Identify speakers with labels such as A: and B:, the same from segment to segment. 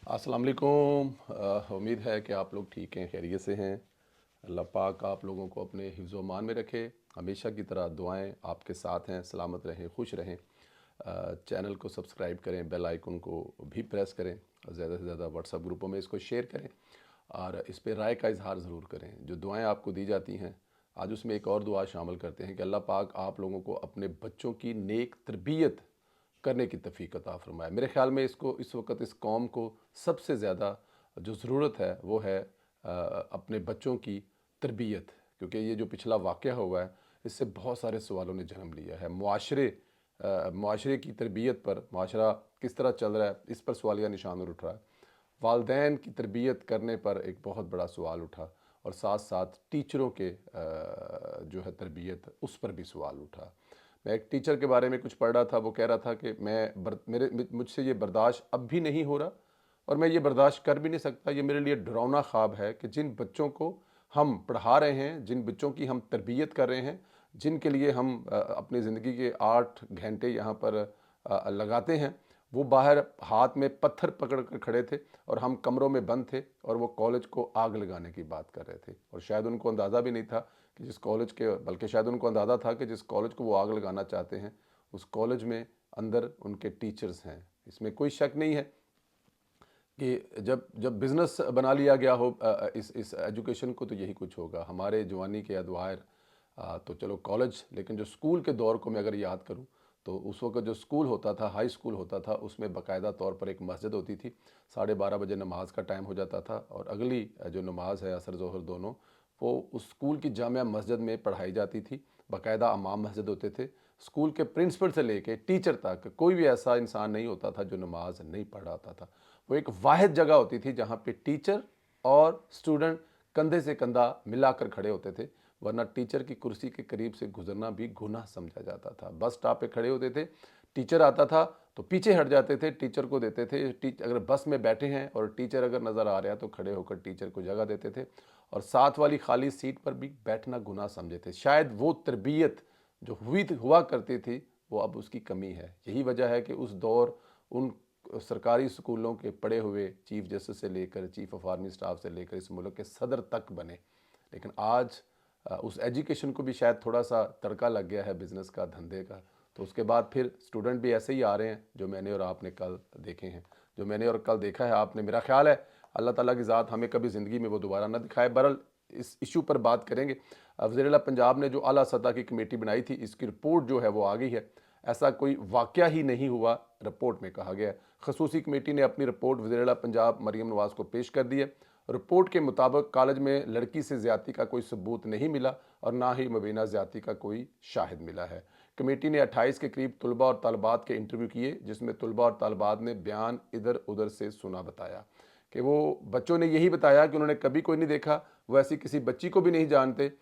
A: अस्सलाम वालेकुम। उम्मीद है कि आप लोग ठीक हैं, खैरियत से हैं। अल्लाह पाक आप लोगों को अपने हिफ्ज़ व अमान में रखे। हमेशा की तरह दुआएं आपके साथ हैं, सलामत रहें, खुश रहें। चैनल को सब्सक्राइब करें, बेल आइकन को भी प्रेस करें और ज़्यादा से ज़्यादा व्हाट्सएप ग्रुपों में इसको शेयर करें और इस पर राय का इजहार ज़रूर करें। जो दुआएं आपको दी जाती हैं, आज उसमें एक और दुआ शामिल करते हैं कि अल्लाह पाक आप लोगों को अपने बच्चों की नेक तरबियत करने की तौफीक अता फ़रमाए। मेरे ख़्याल में इसको इस वक्त इस कौम को सबसे ज़्यादा जो ज़रूरत है वो है अपने बच्चों की तरबियत, क्योंकि ये जो पिछला वाक़या हुआ है इससे बहुत सारे सवालों ने जन्म लिया है। मुआशरे की तरबियत पर, मुआशरा किस तरह चल रहा है इस पर सवालिया निशान उठ रहा है। वालदैन की तरबियत करने पर एक बहुत बड़ा सवाल उठा और साथ साथ टीचरों के जो है तरबियत उस पर भी सवाल उठा। मैं एक टीचर के बारे में कुछ पढ़ रहा था, वो कह रहा था कि मुझसे ये बर्दाश्त अब भी नहीं हो रहा और मैं ये बर्दाश्त कर भी नहीं सकता। ये मेरे लिए डरावना ख्वाब है कि जिन बच्चों को हम पढ़ा रहे हैं, जिन बच्चों की हम तरबियत कर रहे हैं, जिनके लिए हम अपनी ज़िंदगी के 8 घंटे यहाँ पर लगाते हैं, वो बाहर हाथ में पत्थर पकड़ कर खड़े थे और हम कमरों में बंद थे और वो कॉलेज को आग लगाने की बात कर रहे थे। और शायद उनको अंदाज़ा भी नहीं था कि जिस कॉलेज के, बल्कि शायद उनको अंदाज़ा था कि जिस कॉलेज को वो आग लगाना चाहते हैं उस कॉलेज में अंदर उनके टीचर्स हैं। इसमें कोई शक नहीं है कि जब जब बिज़नेस बना लिया गया हो इस एजुकेशन को, तो यही कुछ होगा। हमारे जवानी के अदवार तो चलो कॉलेज, लेकिन जो स्कूल के दौर को मैं अगर याद करूं तो उस वक्त जो स्कूल होता था, हाई स्कूल होता था, उसमें बाकायदा तौर पर एक मस्जिद होती थी। 12:30 बजे नमाज का टाइम हो जाता था और अगली जो नमाज है असर ज़ोहर दोनों, वो उस स्कूल की जामिया मस्जिद में पढ़ाई जाती थी। बाकायदा इमाम मस्जिद होते थे। स्कूल के प्रिंसिपल से लेके टीचर तक कोई भी ऐसा इंसान नहीं होता था जो नमाज नहीं पढ़ाता था। वो एक वाहिद जगह होती थी जहाँ पे टीचर और स्टूडेंट कंधे से कंधा मिलाकर खड़े होते थे, वरना टीचर की कुर्सी के करीब से गुजरना भी गुनाह समझा जाता था। बस स्टॉप पे खड़े होते थे, टीचर आता था तो पीछे हट जाते थे, टीचर को देते थे। अगर बस में बैठे हैं और टीचर अगर नज़र आ रहा है तो खड़े होकर टीचर को जगह देते थे और साथ वाली खाली सीट पर भी बैठना गुनाह समझे थे। शायद वो तरबियत जो हुआ करती थी वो अब उसकी कमी है। यही वजह है कि उस दौर उन सरकारी स्कूलों के पढ़े हुए चीफ जस्टिस से लेकर चीफ ऑफ आर्मी स्टाफ से लेकर इस मुल्क के सदर तक बने, लेकिन आज उस एजुकेशन को भी शायद थोड़ा सा तड़का लग गया है बिज़नेस का, धंधे का। तो उसके बाद फिर स्टूडेंट भी ऐसे ही आ रहे हैं जो मैंने और आपने कल देखे हैं, जो मैंने और कल देखा है आपने। मेरा ख्याल है अल्लाह ताला की ज़ात हमें कभी ज़िंदगी में वो दोबारा ना दिखाए। बहरहाल इस इशू पर बात करेंगे। वज़ीर-ए-आला पंजाब ने जो आला सतह की कमेटी बनाई थी, इसकी रिपोर्ट जो है वो आ गई है। ऐसा कोई वाक़या ही नहीं हुआ, रिपोर्ट में कहा गया है। खसूसी कमेटी ने अपनी रिपोर्ट वज़ीर-ए-आला पंजाब मरीम नवाज़ को पेश कर दी है। रिपोर्ट के मुताबिक कॉलेज में लड़की से ज़्यादती का कोई सबूत नहीं मिला और ना ही मुबीना ज़्यादती का कोई शाहिद मिला है। कमेटी ने 28 के करीब तलबा और तालबात के इंटरव्यू किए, जिसमें तलबा और तालबात ने बयान इधर उधर से सुना बताया कि वो बच्चों ने यही बताया कि उन्होंने कभी कोई नहीं देखा, वो ऐसी किसी बच्ची को भी नहीं जानते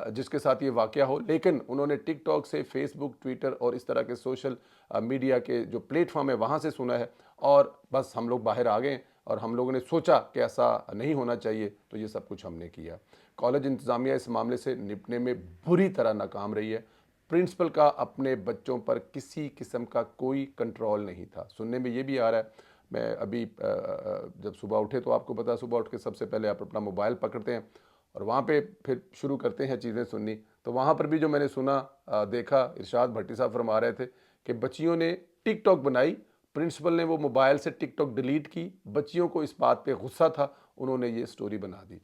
A: जिसके साथ ये वाक़या हो, लेकिन उन्होंने टिकटॉक से, फेसबुक, ट्विटर और इस तरह के सोशल मीडिया के जो प्लेटफॉर्म है वहाँ से सुना है और बस हम लोग बाहर आ गए और हम लोगों ने सोचा कि ऐसा नहीं होना चाहिए, तो ये सब कुछ हमने किया। कॉलेज इंतज़ामिया इस मामले से निपटने में बुरी तरह नाकाम रही है। प्रिंसिपल का अपने बच्चों पर किसी किस्म का कोई कंट्रोल नहीं था। सुनने में ये भी आ रहा है, मैं अभी जब सुबह उठे तो आपको पता है सुबह उठ के सबसे पहले आप अपना मोबाइल पकड़ते हैं और वहाँ पे फिर शुरू करते हैं चीज़ें सुननी। तो वहाँ पर भी जो मैंने सुना, देखा, इरशाद भट्टी साहब फरमा रहे थे कि बच्चियों ने टिकटॉक बनाई, प्रिंसिपल ने वो मोबाइल से टिकटॉक डिलीट की। बच्चियों को इस बात पे गुस्सा था, उन्होंने ये स्टोरी बना दी।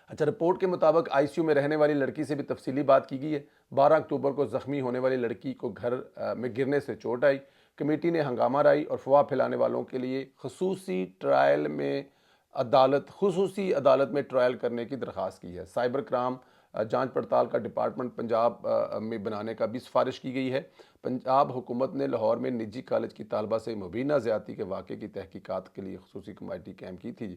A: अच्छा, रिपोर्ट के मुताबिक आईसीयू में रहने वाली लड़की से भी तफसीली बात की गई है। 12 अक्टूबर को जख्मी होने वाली लड़की को घर में गिरने से चोट आई। कमेटी ने हंगामा राई और अफवाह फैलाने वालों के लिए खसूसी अदालत में ट्रायल करने की दरख्वास्त की है। साइबर क्राइम जांच पड़ताल का डिपार्टमेंट पंजाब में बनाने का भी सिफारिश की गई है। पंजाब हुकूमत ने लाहौर में निजी कॉलेज की तालबा से मुबीना ज़्यादती के वाक़े की तहकीकात के लिए खसूसी कमेटी कायम की थी,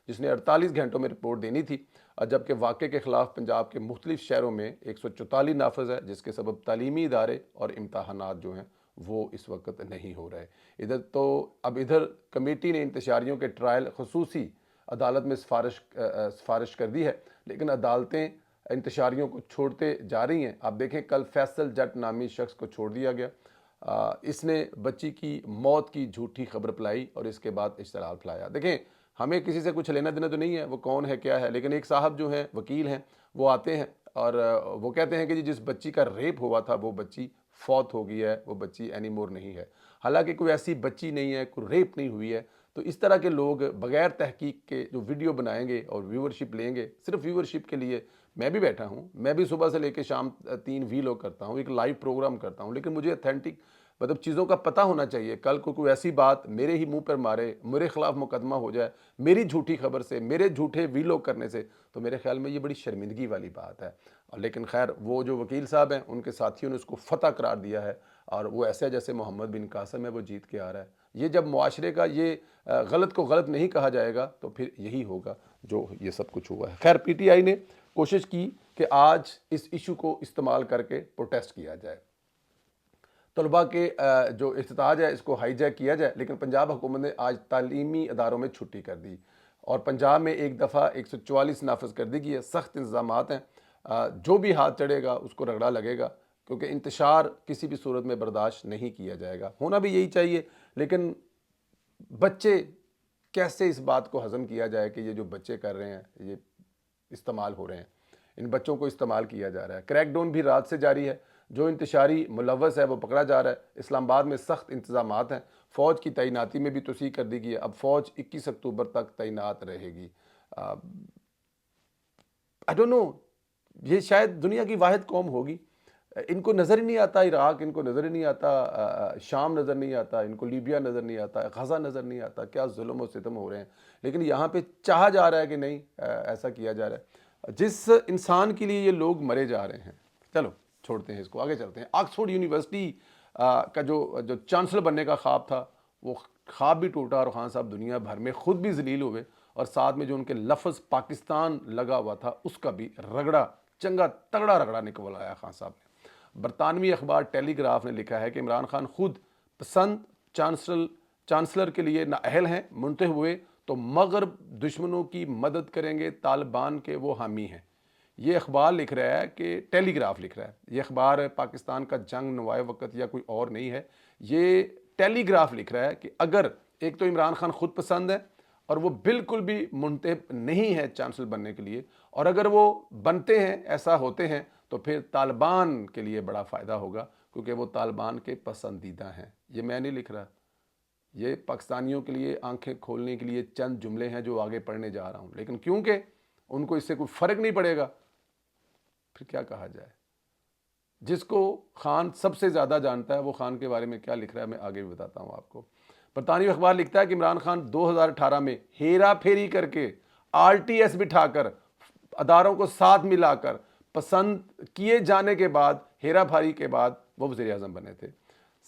A: जिसने 48 घंटों में रिपोर्ट देनी थी। जबकि वाक़े के ख़िलाफ़ पंजाब के मुख्तलिफ शहरों में 144 नाफज है, जिसके सबब तालीमी इदारे और इम्तहानात जो हैं वो इस वक्त नहीं हो रहे। इधर कमेटी ने इंतशारियों के ट्रायल खसूसी अदालत में सिफारिश कर दी है, लेकिन अदालतें इंतशारियों को छोड़ते जा रही हैं। आप देखें, कल फैसल जट नामी शख्स को छोड़ दिया गया। اس نے بچی کی موت کی جھوٹی خبر پھیلائی اور اس کے بعد اشتعال پھیلایا۔ دیکھیں ہمیں کسی سے کچھ لینا دینا تو نہیں ہے، وہ کون ہے کیا ہے، لیکن ایک صاحب جو ہیں وکیل ہیں وہ آتے ہیں اور وہ کہتے ہیں کہ جی جس بچی کا ریپ ہوا تھا وہ بچی فوت ہو گئی ہے، وہ بچی اینی مور نہیں ہے، حالانکہ کوئی ایسی بچی نہیں ہے، کوئی ریپ نہیں ہوئی ہے۔ تو اس طرح کے لوگ بغیر تحقیق کے جو ویڈیو بنائیں گے اور ویورشپ لیں گے صرف ویورشپ کے لیے، میں بھی بیٹھا ہوں، میں بھی صبح سے لے کے شام 3 ویلوگ کرتا ہوں، ایک لائیو پروگرام کرتا ہوں، لیکن مجھے اتھینٹک مطلب چیزوں کا پتہ ہونا چاہیے۔ کل کو کوئی ایسی بات میرے ہی منہ پر مارے، میرے خلاف مقدمہ ہو جائے میری جھوٹی خبر سے، میرے جھوٹے ویلوگ کرنے سے، تو میرے خیال میں یہ بڑی شرمندگی والی بات ہے۔ لیکن خیر وہ جو وکیل صاحب ہیں ان کے ساتھیوں نے اس کو فتح قرار دیا ہے، اور وہ ایسے جیسے محمد بن قاسم ہے وہ جیت کے آ رہا ہے۔ یہ جب معاشرے کا یہ غلط کو غلط نہیں کہا جائے گا تو پھر یہی ہوگا جو یہ سب کچھ ہوا ہے۔ خیر پی ٹی آئی نے کوشش کی کہ آج اس ایشو کو استعمال کر کے پروٹیسٹ کیا جائے، طلباء کے جو احتجاج ہے اس کو ہائی جیک کیا جائے، لیکن پنجاب حکومت نے آج تعلیمی اداروں میں چھٹی کر دی اور پنجاب میں ایک دفعہ 144 نافذ کر دی گئی ہے، سخت انتظامات ہیں، جو بھی ہاتھ چڑھے گا اس کو رگڑا لگے گا، کیونکہ انتشار کسی بھی صورت میں برداشت نہیں کیا جائے گا، ہونا بھی یہی چاہیے۔ لیکن بچے کیسے اس بات کو ہضم کیا جائے کہ یہ جو بچے کر رہے ہیں یہ استعمال ہو رہے ہیں، ان بچوں کو استعمال کیا جا رہا ہے۔ کریک ڈاؤن بھی رات سے جاری ہے، جو انتشاری ملوث ہے وہ پکڑا جا رہا ہے۔ اسلام آباد میں سخت انتظامات ہیں، فوج کی تعیناتی میں بھی توسیع کر دی گئی ہے، اب فوج 21 اکتوبر تک تعینات رہے گی۔ I don't know، یہ شاید دنیا کی واحد قوم ہوگی، ان کو نظر ہی نہیں آتا عراق، ان کو نظر ہی نہیں آتا شام نظر نہیں آتا، ان کو لیبیا نظر نہیں آتا، غزہ نظر نہیں آتا، کیا ظلم و ستم ہو رہے ہیں، لیکن یہاں پہ چاہا جا رہا ہے کہ نہیں ایسا کیا جا رہا ہے جس انسان کے لیے یہ لوگ مرے جا رہے ہیں۔ چلو چھوڑتے ہیں اس کو، آگے چلتے ہیں۔ آکسفورڈ یونیورسٹی کا جو چانسلر بننے کا خواب تھا وہ خواب بھی ٹوٹا، اور خان صاحب دنیا بھر میں خود بھی ذلیل ہوئے، اور ساتھ میں جو ان کے لفظ پاکستان لگا ہوا تھا اس کا بھی رگڑا، چنگا تگڑا رگڑا نکل آیا خان صاحب نے۔ برطانوی اخبار ٹیلی گراف نے لکھا ہے کہ عمران خان خود پسند چانسلر کے لیے نااہل ہیں، منتخب ہوئے تو مغرب دشمنوں کی مدد کریں گے، طالبان کے وہ حامی ہیں۔ یہ اخبار لکھ رہا ہے کہ ٹیلی گراف لکھ رہا ہے، یہ اخبار پاکستان کا جنگ نوائے وقت یا کوئی اور نہیں ہے، یہ ٹیلی گراف لکھ رہا ہے کہ اگر ایک تو عمران خان خود پسند ہے اور وہ بالکل بھی منتخب نہیں ہے چانسلر بننے کے لیے، اور اگر وہ بنتے ہیں، ایسا ہوتے ہیں، تو پھر طالبان کے لیے بڑا فائدہ ہوگا، کیونکہ وہ طالبان کے پسندیدہ ہیں۔ یہ میں نہیں لکھ رہا، یہ پاکستانیوں کے لیے آنکھیں کھولنے کے لیے چند جملے ہیں جو آگے پڑھنے جا رہا ہوں، لیکن کیونکہ ان کو اس سے کوئی فرق نہیں پڑے گا، پھر کیا کہا جائے۔ جس کو خان سب سے زیادہ جانتا ہے وہ خان کے بارے میں کیا لکھ رہا ہے میں آگے بھی بتاتا ہوں آپ کو۔ برطانوی اخبار لکھتا ہے کہ عمران خان 2018 میں ہیرا پھیری کر کے RTS بٹھا کر اداروں کو ساتھ ملا کر پسند کیے جانے کے بعد، ہیرا پھیری کے بعد وہ وزیر اعظم بنے تھے۔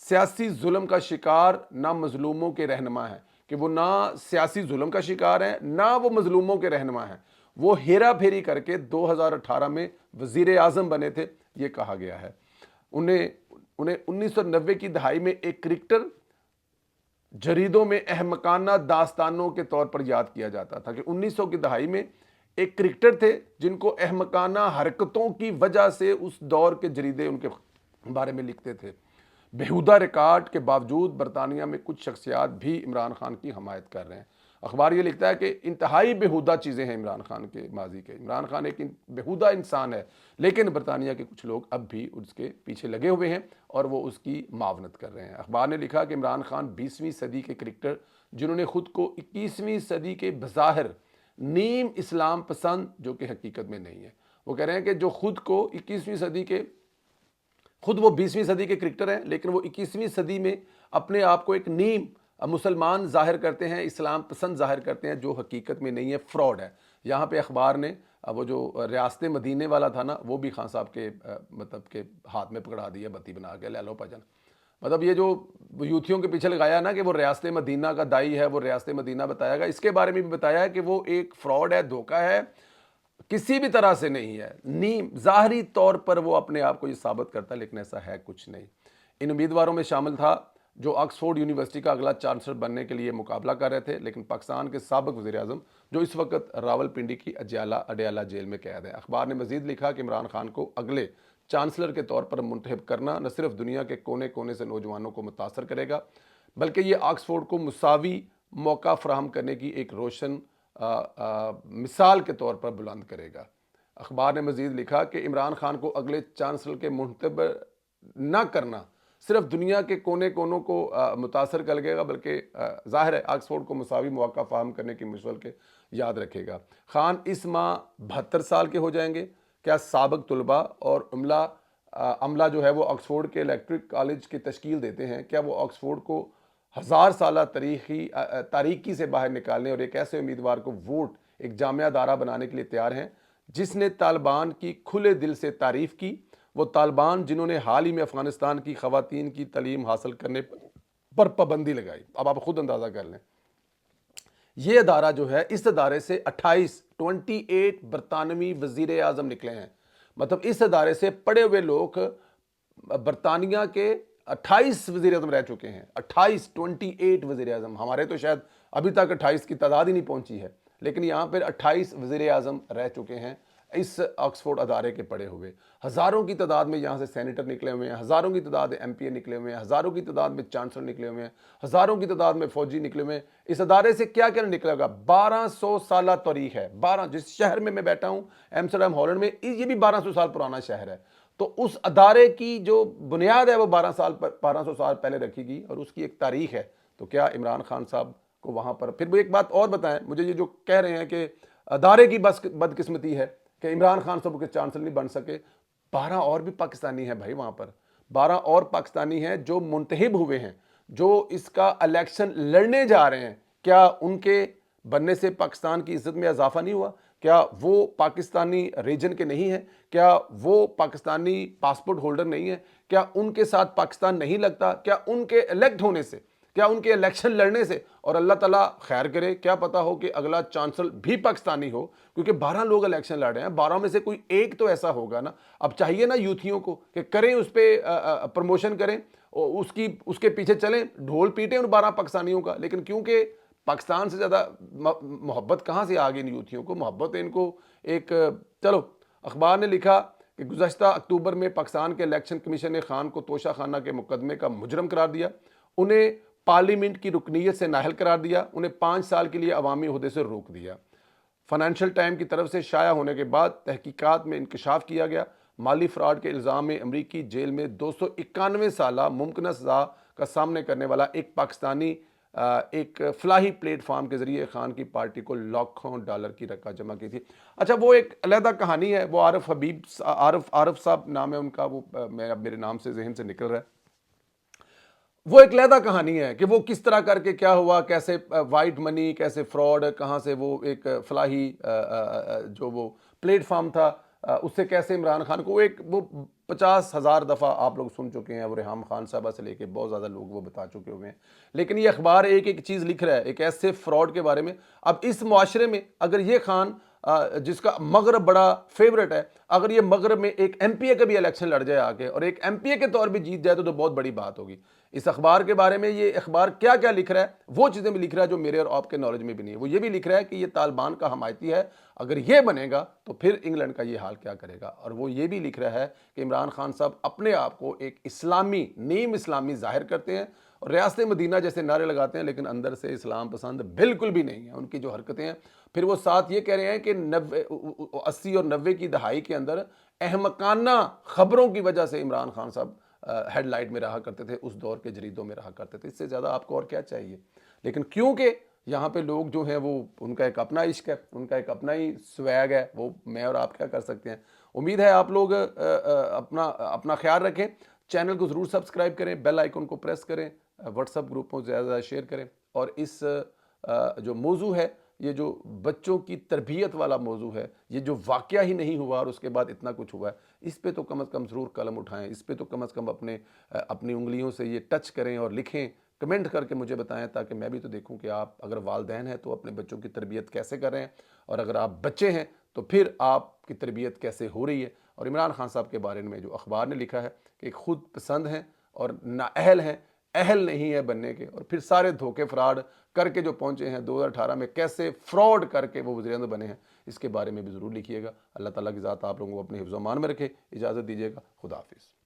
A: سیاسی ظلم کا شکار نہ مظلوموں کے رہنما ہیں، کہ وہ نہ سیاسی ظلم کا شکار ہیں نہ وہ مظلوموں کے رہنما ہیں، وہ ہیرا پھیری کر کے 2018 میں وزیر اعظم بنے تھے، یہ کہا گیا ہے۔ انہیں 1990 کی دہائی میں ایک کرکٹر جریدوں میں احمقانہ داستانوں کے طور پر یاد کیا جاتا تھا، کہ 1900 کی دہائی میں ایک کرکٹر تھے جن کو احمقانہ حرکتوں کی وجہ سے اس دور کے جریدے ان کے بارے میں لکھتے تھے۔ بیہودہ ریکارڈ کے باوجود برطانیہ میں کچھ شخصیات بھی عمران خان کی حمایت کر رہے ہیں۔ اخبار یہ لکھتا ہے کہ انتہائی بیہودہ چیزیں ہیں عمران خان کے ماضی کے، عمران خان ایک بیہودہ انسان ہے، لیکن برطانیہ کے کچھ لوگ اب بھی اس کے پیچھے لگے ہوئے ہیں اور وہ اس کی معاونت کر رہے ہیں۔ اخبار نے لکھا کہ عمران خان 20ویں صدی کے کرکٹر جنہوں نے خود کو 21ویں صدی کے بظاہر نیم اسلام پسند، جو کہ حقیقت میں نہیں ہے، وہ کہہ رہے ہیں کہ جو خود کو 21ویں صدی کے، خود وہ 20ویں صدی کے کرکٹر ہیں لیکن وہ 21ویں صدی میں اپنے آپ کو ایک نیم مسلمان ظاہر کرتے ہیں، اسلام پسند ظاہر کرتے ہیں، جو حقیقت میں نہیں ہے، فراڈ ہے۔ یہاں پہ اخبار نے وہ جو ریاست مدینے والا تھا نا، وہ بھی خان صاحب کے مطلب کے ہاتھ میں پکڑا دیا بتی بنا کے، لے لو پجن۔ مطلب یہ جو یوتھیوں کے پیچھے لگایا نا کہ وہ ریاست مدینہ کا دائی ہے، وہ ریاست مدینہ بتایا گا، اس کے بارے میں بھی بتایا ہے کہ وہ ایک فراڈ ہے، دھوکہ ہے، کسی بھی طرح سے نہیں ہے، نیم ظاہری طور پر وہ اپنے آپ کو یہ ثابت کرتا ہے، لیکن ایسا ہے کچھ نہیں۔ ان امیدواروں میں شامل تھا جو آکسفورڈ یونیورسٹی کا اگلا چانسلر بننے کے لیے مقابلہ کر رہے تھے، لیکن پاکستان کے سابق وزیر اعظم جو اس وقت راول پنڈی کی اڈیالہ جیل میں قید ہے۔ اخبار نے مزید لکھا کہ عمران خان کو اگلے चांसलर के तौर पर मुंतखब करना न सिर्फ दुनिया के कोने कोने से नौजवानों को मुतासर करेगा, बल्कि ये ऑक्सफोर्ड को मुसावी मौका फराहम करने की एक रोशन मिसाल के तौर पर बुलंद करेगा। अखबार ने मज़ीद लिखा कि इमरान खान को अगले चांसलर के मुंतखब न करना सिर्फ दुनिया के कोने कोनों को मुतासर करेगा, बल्कि ज़ाहिर है ऑक्सफोर्ड को मुसावी मौका फराहम करने की मिसाल के याद रखेगा। खान इस माह 72 साल के हो जाएंगे। क्या साबिक तलबा और अमला जो है वो ऑक्सफोर्ड के इलेक्ट्रिक कॉलेज की तश्कील देते हैं, क्या वो ऑक्सफोर्ड को 1000 साल तारीकी से बाहर निकालने और एक ऐसे उम्मीदवार को वोट एक जामिया दारा बनाने के लिए तैयार हैं जिसने तालिबान की खुले दिल से तारीफ़ की, वो तालिबान जिन्होंने हाल ही में अफ़गानिस्तान की ख़वातीन की तालीम हासिल करने पर पाबंदी लगाई। अब आप खुद अंदाज़ा कर लें, ये अदारा जो है, इस अदारे से 28 बरतानवी वज़ीर आज़म निकले हैं। मतलब इस अदारे से पढ़े हुए लोग बरतानिया के 28 वज़ीर आज़म रह चुके हैं। 28 वज़ीर आज़म, हमारे तो शायद अभी तक 28 की तादाद ही नहीं पहुंची है, लेकिन यहाँ पर 28 वज़ीर आज़म रह चुके हैं इस ऑक्सफोर्ड अदारे के पढ़े हुए। हज़ारों की तादाद में यहाँ से सेनेटर निकले हुए हैं, हज़ारों की तादाद में MPA निकले हुए हैं, हज़ारों की तादाद में चांसलर निकले हुए हैं, हज़ारों की तादाद में फौजी निकले हुए हैं। इस अदारे से क्या क्या निकलेगा? 1200 साल तारीख है। 12, जिस शहर में मैं बैठा हूँ एम्स्टर्डम हॉलैंड में, ये भी 1200 साल पुराना शहर है। तो उस अदारे की जो बुनियाद है वो 1200 साल पहले रखी गई और उसकी एक तारीख है। तो क्या इमरान खान साहब को वहाँ पर, फिर वो एक बात और बताएं मुझे, ये जो कह रहे हैं कि अदारे की बस बदकिस्मती है कि इमरान खान साहब के चांसलर नहीं बन सके, 12 और भी पाकिस्तानी हैं भाई वहाँ पर। 12 और पाकिस्तानी हैं जो मुंतखब हुए हैं, जो इसका इलेक्शन लड़ने जा रहे हैं। क्या उनके बनने से पाकिस्तान की इज्जत में इजाफा नहीं हुआ? क्या वो पाकिस्तानी रीजन के नहीं हैं? क्या वो पाकिस्तानी पासपोर्ट होल्डर नहीं है? क्या उनके साथ पाकिस्तान नहीं लगता? क्या उनके इलेक्ट होने से, क्या उनके इलेक्शन लड़ने से, और अल्लाह ताला खैर करे, क्या पता हो कि अगला चांसलर भी पाकिस्तानी हो, क्योंकि 12 लोग इलेक्शन लड़ रहे हैं, 12 में से कोई एक तो ऐसा होगा ना। अब चाहिए ना यूथियों को कि करें, उस पर प्रमोशन करें, और उसके पीछे चलें, ढोल पीटें उन 12 पाकिस्तानियों का। लेकिन क्योंकि पाकिस्तान से ज़्यादा मोहब्बत कहाँ से आ गई इन यूथियों को? मोहब्बत इनको एक, चलो, अखबार ने लिखा कि गुज़श्ता अक्टूबर में पाकिस्तान के इलेक्शन कमीशन ने खान को तोशा खाना के मुकदमे का मुजरम करार दिया, उन्हें पार्लियामेंट की रुकनीयत से नाहल करार दिया, उन्हें 5 साल के लिए अवामी ओहदे से रोक दिया। फाइनेंशियल टाइम की तरफ से शाया होने के बाद तहकीकात में इंकशाफ किया गया, माली फ्रॉड के इल्ज़ाम में अमरीकी जेल में 291 साला मुमकिन सज़ा का सामने करने वाला एक पाकिस्तानी एक फलाही प्लेटफार्म के ज़रिए खान की पार्टी को लाखों डॉलर की रकम जमा की थी। अच्छा, वो एक अलहदा कहानी है, वो आरिफ साहब नाम है उनका, वो मेरे नाम से जहन से निकल रहा है। वो एक अलहदा कहानी है कि वो किस तरह करके क्या हुआ, कैसे वाइट मनी, कैसे फ्रॉड, कहाँ से वो एक फलाही जो वो प्लेटफार्म था, उससे कैसे इमरान खान को वो 50,000 दफ़ा आप लोग सुन चुके हैं, वो रेहाम खान साहबा से लेके बहुत ज़्यादा लोग वो बता चुके हुए हैं। लेकिन ये अखबार एक एक चीज़ लिख रहा है एक ऐसे फ्रॉड के बारे में। अब इस मुआशरे में अगर ये खान जिसका मगरब बड़ा फेवरेट है, अगर ये मगरब में एक MPA का भी इलेक्शन लड़ जाए आके और एक MPA के तौर पे जीत जाए तो बहुत बड़ी बात होगी। इस अखबार के बारे में ये अखबार क्या क्या लिख रहा है, वो चीज़ें भी लिख रहा है जो मेरे और आपके नॉलेज में भी नहीं है। वो ये भी लिख रहा है कि ये तालिबान का हमायती है, अगर ये बनेगा तो फिर इंग्लैंड का ये हाल क्या करेगा। और वो ये भी लिख रहा है कि इमरान खान साहब अपने आप को एक इस्लामी, नीम इस्लामी जाहिर करते हैं और रियासत मदीना जैसे नारे लगाते हैं, लेकिन अंदर से इस्लाम पसंद बिल्कुल भी नहीं है उनकी जो हरकतें हैं। फिर वो साथ ये कह रहे हैं कि 80 और 90 की दहाई के अंदर अहमकाना खबरों की वजह से इमरान खान साहब हेडलाइट में रहा करते थे, उस दौर के जरीदों में रहा करते थे। इससे ज़्यादा आपको और क्या चाहिए? लेकिन क्योंकि यहाँ पे लोग जो हैं वो, उनका एक अपना इश्क है, उनका एक अपना ही स्वैग है, वो मैं और आप क्या कर सकते हैं। उम्मीद है आप लोग अपना ख्याल रखें, चैनल को ज़रूर सब्सक्राइब करें, बेल आइकन को प्रेस करें, व्हाट्सएप ग्रुपों में ज़्यादा शेयर करें। और इस जो मौजू है, ये जो बच्चों की तरबियत वाला मौजू है, ये जो वाक़या ही नहीं हुआ और उसके बाद इतना कुछ हुआ है, इस पे तो कम से कम ज़रूर कलम उठाएं, इस पे तो कम से कम अपनी उंगलियों से ये टच करें और लिखें, कमेंट करके मुझे बताएं, ताकि मैं भी तो देखूं कि आप अगर वालिदैन हैं तो अपने बच्चों की तरबियत कैसे कर रहे हैं, और अगर आप बच्चे हैं तो फिर आपकी तरबियत कैसे हो रही है। और इमरान खान साहब के बारे में जो अखबार ने लिखा है कि खुद पसंद हैं और नाअहल हैं, अहल नहीं है बनने के, और फिर सारे धोखे फ्रॉड करके जो पहुंचे हैं 2018 में, कैसे फ्रॉड करके वो वज़ीर-ए-आज़म बने हैं, اس کے بارے میں بھی ضرور لکھیے گا۔ اللہ تعالیٰ کی ذات آپ لوگوں کو اپنے حفظ و امان میں رکھے۔ اجازت دیجیے گا، خدا حافظ۔